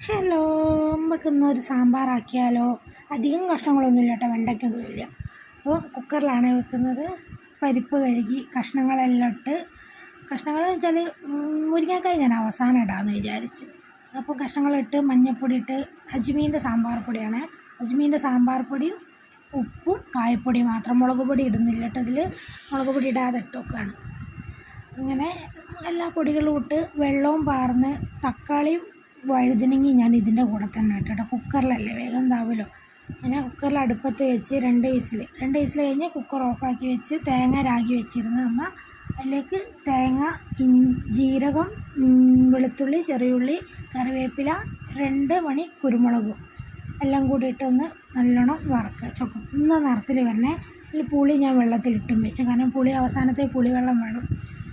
Hello, നമുക്കിന്നൊരു സാമ്പാറാക്കിയാലോ? അധികം കഷ്ണങ്ങളൊന്നുമില്ല കേട്ടോ, വെണ്ടയ്ക്കൊന്നുമില്ല. അപ്പോൾ കുക്കറിലാണ് വെക്കുന്നത്. പരിപ്പ് കഴുകി കഷ്ണങ്ങളെല്ലാം ഇട്ട്, കഷ്ണങ്ങൾ വെച്ചാൽ മുരിങ്ങാക്കായ് ഞാൻ അവസാനം ഇടാമെന്ന് വിചാരിച്ച്. അപ്പോൾ കഷ്ണങ്ങളിട്ട് മഞ്ഞൾപ്പൊടി ഇട്ട്, അജ്മീൻ്റെ സാമ്പാർ പൊടിയാണ്, അജ്മീൻ്റെ സാമ്പാർ പൊടിയും ഉപ്പും കായപ്പൊടി മാത്രം, മുളക് പൊടി ഇടുന്നില്ല കേട്ടോ. ഇതിൽ മുളക് പൊടി ഇടാതെ ഇട്ട് വെക്കുകയാണ്. അങ്ങനെ എല്ലാ പൊടികളും ഇട്ട് വെള്ളവും പാർന്ന് തക്കാളിയും വഴുതനങ്ങി ഞാൻ ഇതിൻ്റെ കൂടെ തന്നെ ഇട്ടിട്ട്, കുക്കറിലല്ലേ വേഗം ഇതാവുമല്ലോ. അങ്ങനെ കുക്കറിൽ അടുപ്പത്ത് വെച്ച് രണ്ട് വിസിൽ കഴിഞ്ഞ് കുക്കർ ഓഫാക്കി വെച്ച് തേങ്ങ രാഗി വെച്ചിരുന്ന അമ്മ അതിലേക്ക് തേങ്ങ, ജീരകം, വെളുത്തുള്ളി, ചെറിയുള്ളി, കറിവേപ്പില, 2 മണി കുരുമുളകും എല്ലാം കൂടി ഇട്ടൊന്ന് നല്ലോണം വറക്കുക. ചുവന്ന നിറത്തിൽ വരണേ. ഇതിൽ പുളി ഞാൻ വെള്ളത്തിലിട്ടും വെച്ച്, കാരണം പുളി അവസാനത്തെ പുളിവെള്ളം വേണം.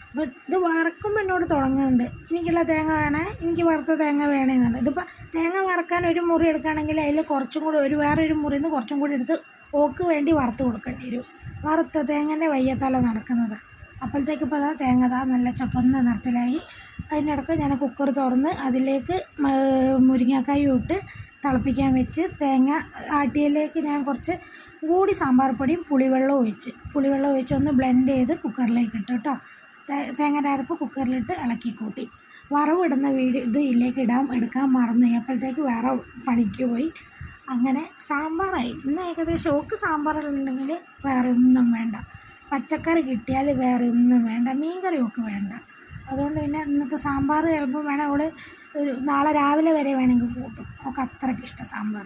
അപ്പോൾ ഇത് വറക്കുമ്പോൾ എന്നോട് തുടങ്ങുന്നുണ്ട്, എനിക്കുള്ള തേങ്ങ വേണേ, എനിക്ക് വറുത്ത തേങ്ങ വേണമെന്നുണ്ട്. ഇതിപ്പോൾ തേങ്ങ വറക്കാൻ ഒരു മുറി എടുക്കുകയാണെങ്കിൽ അതിൽ കുറച്ചും കൂടി വേറൊരു മുറിയിൽ നിന്ന് കുറച്ചും കൂടി എടുത്ത് ഓക്ക് വേണ്ടി വറുത്ത് കൊടുക്കേണ്ടി വരും. വറുത്ത തേങ്ങൻ്റെ വയ്യത്തല നടക്കുന്നത്. അപ്പോഴത്തേക്ക് ഇപ്പോൾ അതാ തേങ്ങ നല്ല ചുവന്ന നിറത്തിലായി. അതിനിടയ്ക്ക് ഞാൻ കുക്കർ തുറന്ന് അതിലേക്ക് മുരിങ്ങക്കായും ഇട്ട് തിളപ്പിക്കാൻ വെച്ച്, തേങ്ങ ആട്ടിയതിലേക്ക് ഞാൻ കുറച്ച് കൂടി സാമ്പാർ പൊടിയും പുളിവെള്ളം ഒഴിച്ച് ഒന്ന് ബ്ലെൻഡ് ചെയ്ത് കുക്കറിലേക്ക് ഇട്ടു കേട്ടോ. തേങ്ങയുടെ അരപ്പ് കുക്കറിലിട്ട് ഇളക്കി കൂട്ടി. വറവിടുന്ന ഇത് ഇതിലേക്ക് എടുക്കാൻ മറന്നു. അപ്പോഴത്തേക്ക് വേറെ പണിക്ക് പോയി. അങ്ങനെ സാമ്പാറായി. ഇന്ന് ഏകദേശം ഓക്ക് സാമ്പാറുണ്ടെങ്കിൽ വേറെ ഒന്നും വേണ്ട, പച്ചക്കറി കിട്ടിയാൽ വേറെ ഒന്നും വേണ്ട, മീൻകറി ഒക്കെ വേണ്ട. അതുകൊണ്ട് പിന്നെ ഇന്നത്തെ സാമ്പാർ ചിലപ്പോൾ വേണം അവൾ നാളെ രാവിലെ വരെ വേണമെങ്കിൽ കൂട്ടും. അവൾക്ക് അത്രയ്ക്ക് ഇഷ്ടം സാമ്പാർ.